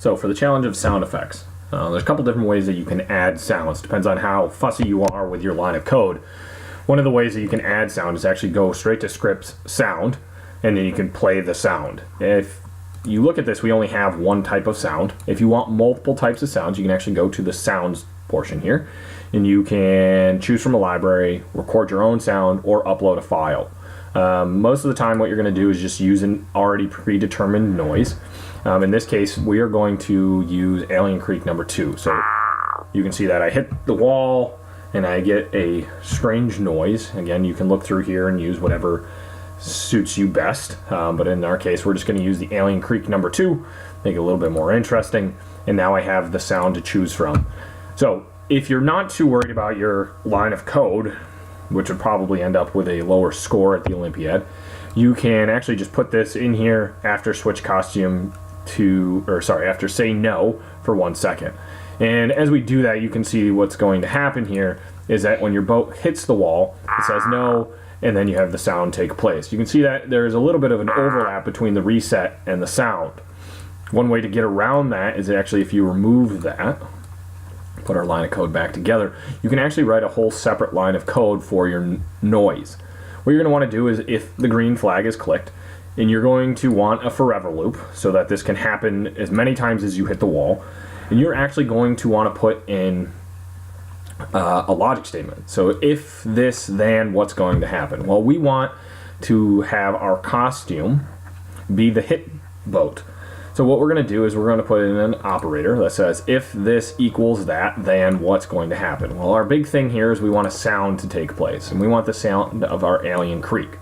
So for the challenge of sound effects, there's a couple different ways that you can add sounds. Depends on how fussy you are with your line of code. One of the ways that you can add sound is actually go straight to scripts sound, and then you can play the sound. If you look at this, we only have one type of sound. If you want multiple types of sounds, you can actually go to the sounds portion here, and you can choose from a library, record your own sound, or upload a file. Most of the time what you're going to do is just use an already predetermined noise. In this case, we are going to use Alien Creek number 2. So you can see that I hit the wall and I get a strange noise. Again, you can look through here and use whatever suits you best. But in our case, we're just going to use the Alien Creek number 2, make it a little bit more interesting. And now I have the sound to choose from. So if you're not too worried about your line of code, which would probably end up with a lower score at the Olympiad, you can actually just put this in here after switch costume to, or sorry, after say no for 1 second. And as we do that, you can see what's going to happen here is that when your boat hits the wall, it says no, and then you have the sound take place. You can see that there's a little bit of an overlap between the reset and the sound. One way to get around that is actually if you remove that, put our line of code back together, you can actually write a whole separate line of code for your noise. What you're going to want to do is if the green flag is clicked, and you're going to want a forever loop so that this can happen as many times as you hit the wall, and you're actually going to want to put in a logic statement. So if this, then what's going to happen? Well, we want to have our costume be the hit boat. So what we're going to do is we're going to put in an operator that says if this equals that, then what's going to happen? Well, our big thing here is we want a sound to take place, and we want the sound of our Alien Creek.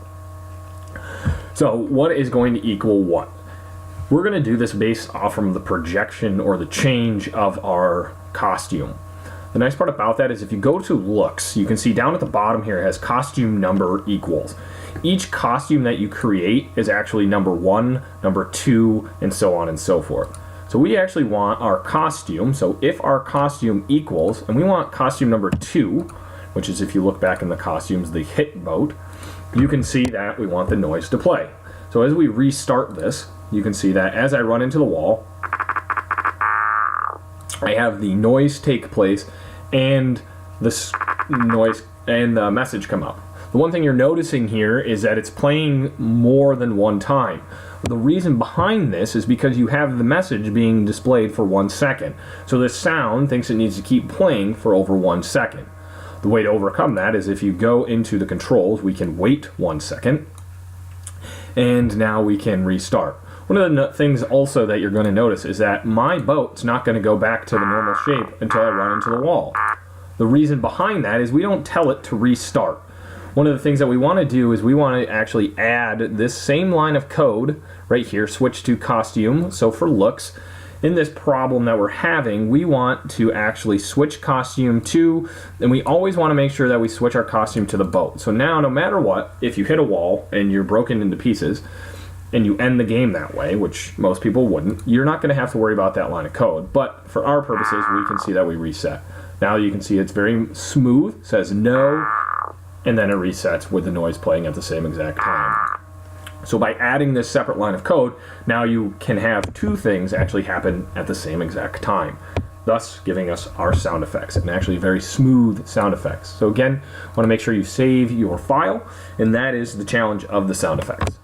So what is going to equal what? We're going to do this based off from the projection or the change of our costume. The nice part about that is if you go to looks, you can see down at the bottom here it has costume number equals. Each costume that you create is actually number 1, number 2, and so on and so forth. So we actually want our costume, so if our costume equals, and we want costume number 2, which is if you look back in the costumes, the hit boat, you can see that we want the noise to play. So as we restart this, you can see that as I run into the wall, I have the noise take place and the noise and the message come up. The one thing you're noticing here is that it's playing more than one time. The reason behind this is because you have the message being displayed for 1 second. So the sound thinks it needs to keep playing for over 1 second. The way to overcome that is if you go into the controls, we can wait 1 second, and now we can restart. One of the things also that you're going to notice is that my boat's not going to go back to the normal shape until I run into the wall. The reason behind that is we don't tell it to restart. One of the things that we want to do is we want to actually add this same line of code right here, switch to costume. So for looks, in this problem that we're having, we want to actually switch costume to, and we always want to make sure that we switch our costume to the boat. So now, no matter what, if you hit a wall and you're broken into pieces, and you end the game that way, which most people wouldn't, you're not going to have to worry about that line of code. But for our purposes, we can see that we reset. Now you can see it's very smooth, says no, and then it resets with the noise playing at the same exact time. So by adding this separate line of code, now you can have two things actually happen at the same exact time, thus giving us our sound effects, and actually very smooth sound effects. So again, want to make sure you save your file, and that is the challenge of the sound effects.